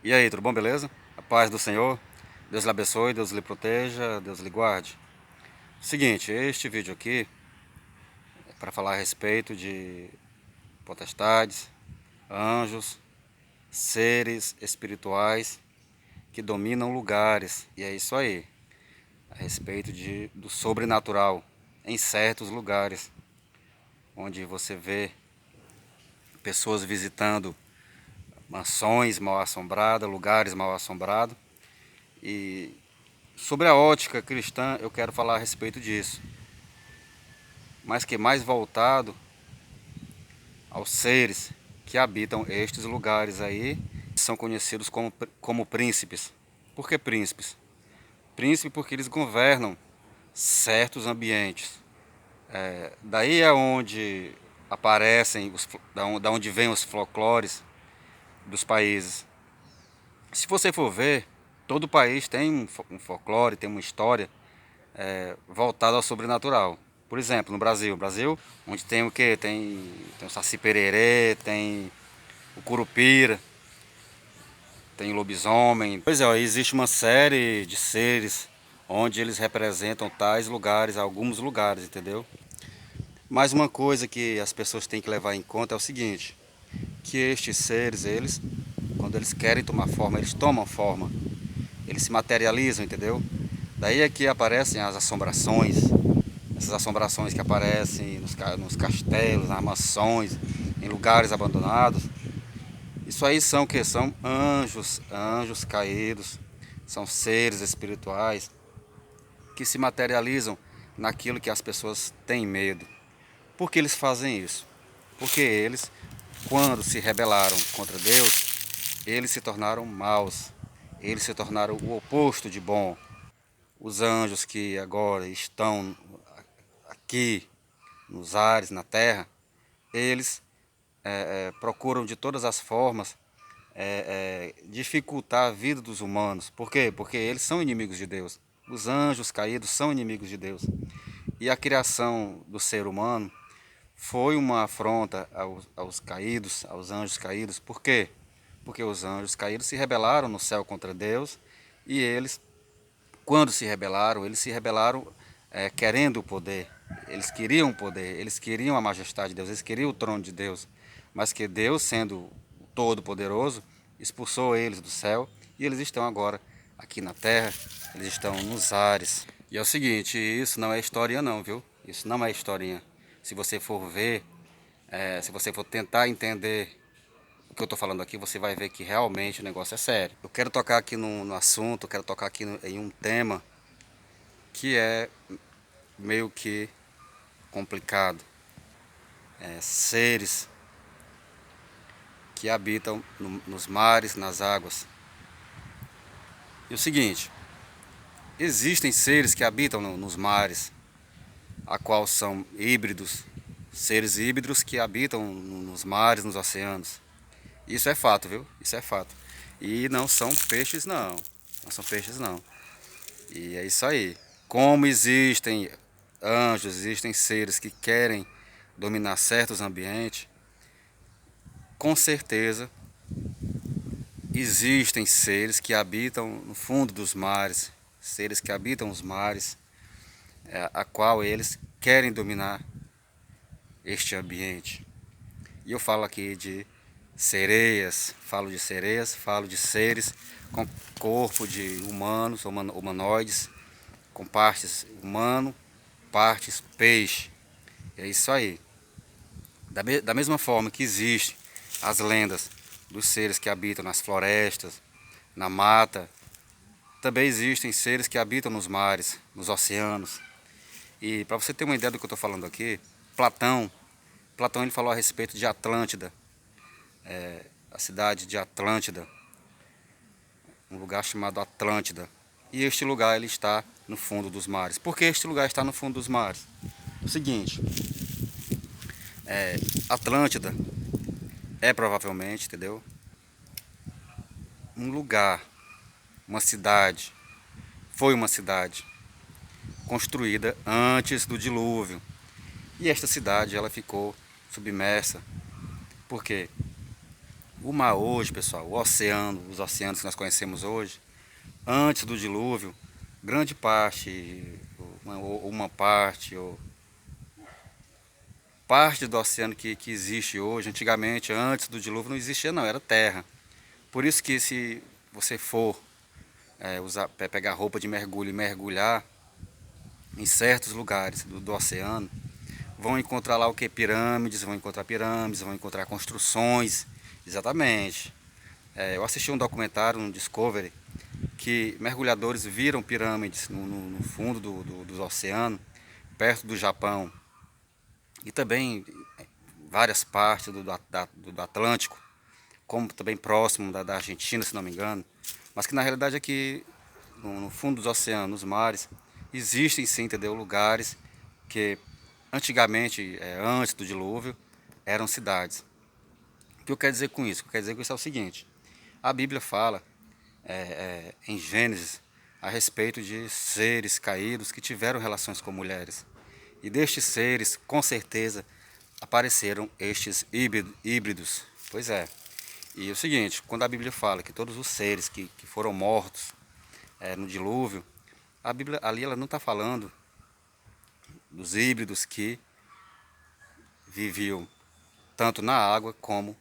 E aí, tudo bom, beleza? A paz do Senhor, Deus lhe abençoe, Deus lhe proteja, Deus lhe guarde. Seguinte, este vídeo aqui é para falar a respeito de potestades, anjos, seres espirituais que dominam lugares. E é isso aí, a respeito do sobrenatural em certos lugares, onde você vê pessoas visitando mansões mal assombradas, lugares mal assombrados. E sobre a ótica cristã, eu quero falar a respeito disso, mas que mais voltado aos seres que habitam estes lugares aí, são conhecidos como príncipes. Por que príncipes? Príncipe porque eles governam certos ambientes. Daí é onde aparecem, da onde vêm os folclores dos países. Se você for ver, todo país tem um folclore, tem uma história voltada ao sobrenatural. Por exemplo, no Brasil, onde tem o que? Tem o Saci Pererê, tem o Curupira, tem o lobisomem. Pois é, ó, existe uma série de seres onde eles representam tais lugares, alguns lugares, entendeu? Mas uma coisa que as pessoas têm que levar em conta é o seguinte, que estes seres, quando eles querem tomar forma, eles tomam forma, eles se materializam, entendeu? Daí é que aparecem as assombrações, essas assombrações que aparecem nos castelos, nas mansões, em lugares abandonados. Isso aí são o que? São anjos, anjos caídos, são seres espirituais que se materializam naquilo que as pessoas têm medo. Por que eles fazem isso? Porque eles, quando se rebelaram contra Deus, eles se tornaram maus, eles se tornaram o oposto de bom. Os anjos que agora estão aqui nos ares, na terra, eles procuram de todas as formas dificultar a vida dos humanos. Por quê? Porque eles são inimigos de Deus. Os anjos caídos são inimigos de Deus. E a criação do ser humano foi uma afronta aos caídos, aos anjos caídos. Por quê? Porque os anjos caídos se rebelaram no céu contra Deus e eles, quando se rebelaram querendo o poder. Eles queriam o poder, eles queriam a majestade de Deus, eles queriam o trono de Deus. Mas que Deus, sendo todo-poderoso, expulsou eles do céu e eles estão agora aqui na terra, eles estão nos ares. E é o seguinte, isso não é historinha não, viu? Isso não é historinha. Se você for ver, se você for tentar entender o que eu estou falando aqui, você vai ver que realmente o negócio é sério. Eu quero tocar aqui no assunto, eu quero tocar aqui em um tema que é meio que complicado. Seres que habitam nos mares, nas águas. E o seguinte, existem seres que habitam nos mares, a qual são híbridos, seres híbridos que habitam nos mares, nos oceanos. Isso é fato, viu? Isso é fato. E não são peixes não, não são peixes não. E é isso aí. Como existem anjos, existem seres que querem dominar certos ambientes, com certeza existem seres que habitam no fundo dos mares, seres que habitam os mares, a qual eles querem dominar este ambiente. E eu falo aqui de sereias, falo de seres com corpo de humanos, humanoides, com partes humano, partes peixe. É isso aí. Da mesma forma que existem as lendas dos seres que habitam nas florestas, na mata, também existem seres que habitam nos mares, nos oceanos. E para você ter uma ideia do que eu estou falando aqui, Platão ele falou a respeito de Atlântida, a cidade de Atlântida, um lugar chamado Atlântida. E este lugar ele está no fundo dos mares. Por que este lugar está no fundo dos mares? O seguinte, Atlântida é provavelmente, entendeu? Um lugar, uma cidade, foi uma cidade construída antes do dilúvio. E esta cidade ela ficou submersa. Por quê? O mar hoje, pessoal, o oceano, os oceanos que nós conhecemos hoje, antes do dilúvio, grande parte, uma parte, ou parte do oceano que existe hoje, antigamente, antes do dilúvio, não existia não, era terra. Por isso que se você for pegar roupa de mergulho e mergulhar em certos lugares do oceano, vão encontrar lá o que? Pirâmides, vão encontrar construções, exatamente. Eu assisti um documentário no Discovery que mergulhadores viram pirâmides no fundo do oceano, perto do Japão, e também várias partes do Atlântico, como também próximo da Argentina, se não me engano, mas que na realidade aqui no fundo dos oceanos, nos mares, existem sim, entendeu, lugares que antigamente, antes do dilúvio, eram cidades. O que eu quero dizer com isso? O que eu quero dizer com isso é o seguinte: a Bíblia fala em Gênesis a respeito de seres caídos que tiveram relações com mulheres. E destes seres, com certeza, apareceram estes híbridos. Pois é. E é o seguinte, quando a Bíblia fala que todos os seres que foram mortos no dilúvio, a Bíblia ali ela não está falando dos híbridos que viviam tanto na água como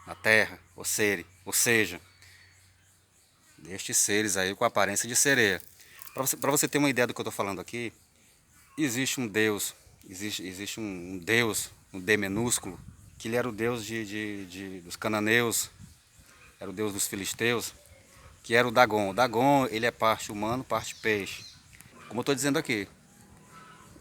na terra, ou seja, destes seres aí com a aparência de sereia. Para você ter uma ideia do que eu estou falando aqui, existe um Deus, existe um Deus, um D minúsculo, que ele era o Deus dos cananeus, era o Deus dos filisteus, que era o Dagon. O Dagon, ele é parte humano, parte peixe. Como eu estou dizendo aqui,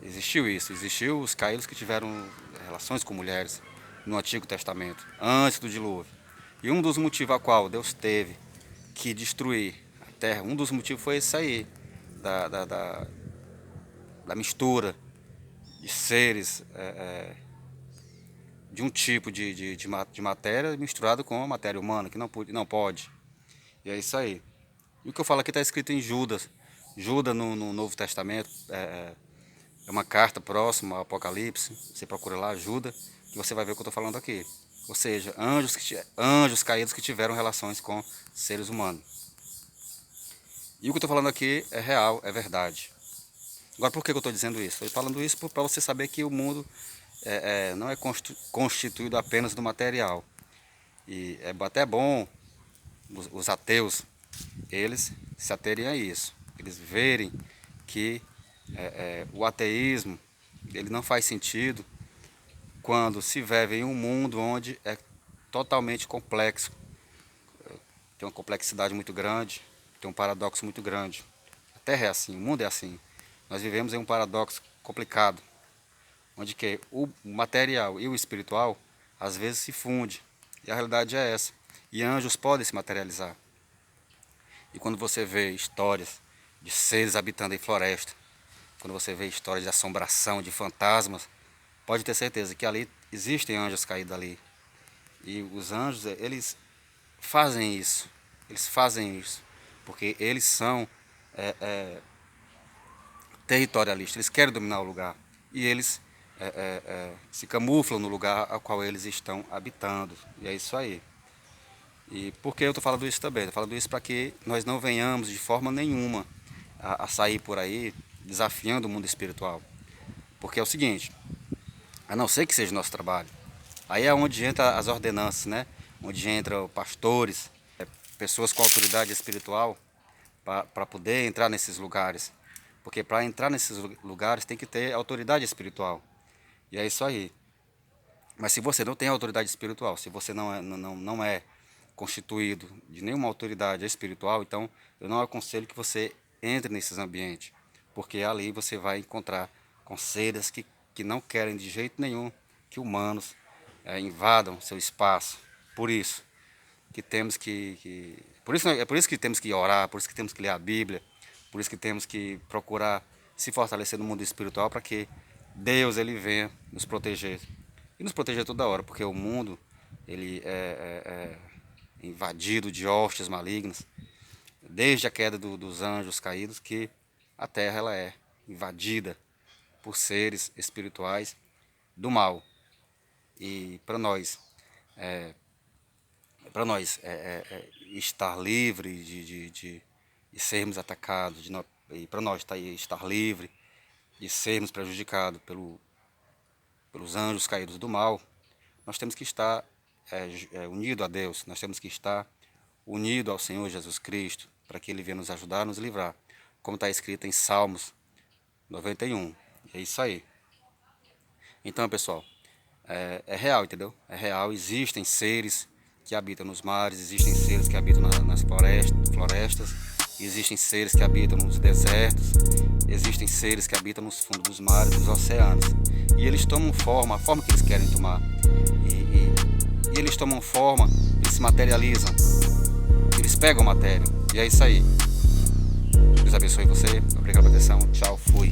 existiu isso, existiu os caídos que tiveram relações com mulheres no Antigo Testamento, antes do dilúvio. E um dos motivos a qual Deus teve que destruir a terra, um dos motivos foi esse aí, da, da, da, da mistura de seres de um tipo de matéria misturado com a matéria humana, que não pode. E é isso aí. E o que eu falo aqui está escrito em Judas. Judas no Novo Testamento é uma carta próxima ao Apocalipse. Você procura lá, Judas, que você vai ver o que eu estou falando aqui. Ou seja, anjos caídos que tiveram relações com seres humanos. E o que eu estou falando aqui é real, é verdade. Agora, por que eu estou dizendo isso? Estou falando isso para você saber que o mundo não é constituído apenas do material. E é até bom os ateus, eles se aterem a isso. Eles verem que o ateísmo ele não faz sentido quando se vive em um mundo onde é totalmente complexo. Tem uma complexidade muito grande, tem um paradoxo muito grande. A Terra é assim, o mundo é assim. Nós vivemos em um paradoxo complicado, onde que o material e o espiritual às vezes se fundem. E a realidade é essa. E anjos podem se materializar. E quando você vê histórias de seres habitando em floresta, quando você vê histórias de assombração, de fantasmas, pode ter certeza que ali existem anjos caídos ali. E os anjos, eles fazem isso. Eles fazem isso. Porque eles são territorialistas. Eles querem dominar o lugar. E eles se camuflam no lugar ao qual eles estão habitando. E é isso aí. E por que eu estou falando isso também? Estou falando isso para que nós não venhamos de forma nenhuma a sair por aí desafiando o mundo espiritual. Porque é o seguinte, a não ser que seja o nosso trabalho, aí é onde entra as ordenanças, né? Onde entram pastores, pessoas com autoridade espiritual para poder entrar nesses lugares. Porque para entrar nesses lugares tem que ter autoridade espiritual. E é isso aí. Mas se você não tem autoridade espiritual, se você não é constituído de nenhuma autoridade espiritual, então eu não aconselho que você entre nesses ambientes, porque ali você vai encontrar com seres que não querem de jeito nenhum que humanos invadam seu espaço. Por isso que temos por isso que temos que orar, por isso que temos que ler a Bíblia, por isso que temos que procurar se fortalecer no mundo espiritual para que Deus ele venha nos proteger e nos proteger toda hora, porque o mundo ele é invadido de hostes malignas, desde a queda dos anjos caídos, que a terra ela é invadida por seres espirituais do mal. E para nós para nós estar livre de sermos atacados, e para nós estar livre de sermos prejudicados pelos anjos caídos do mal, nós temos que estar unido a Deus, nós temos que estar unido ao Senhor Jesus Cristo, para que Ele venha nos ajudar, nos livrar, como está escrito em Salmos 91. É isso aí. Então, pessoal, é real, entendeu? É real, existem seres que habitam nos mares, existem seres que habitam nas florestas, existem seres que habitam nos desertos, existem seres que habitam nos fundos dos mares, dos oceanos. E eles tomam forma, a forma que eles querem tomar. E eles tomam forma, eles se materializam, eles pegam matéria. E é isso aí. Deus abençoe você. Obrigado pela atenção. Tchau, fui.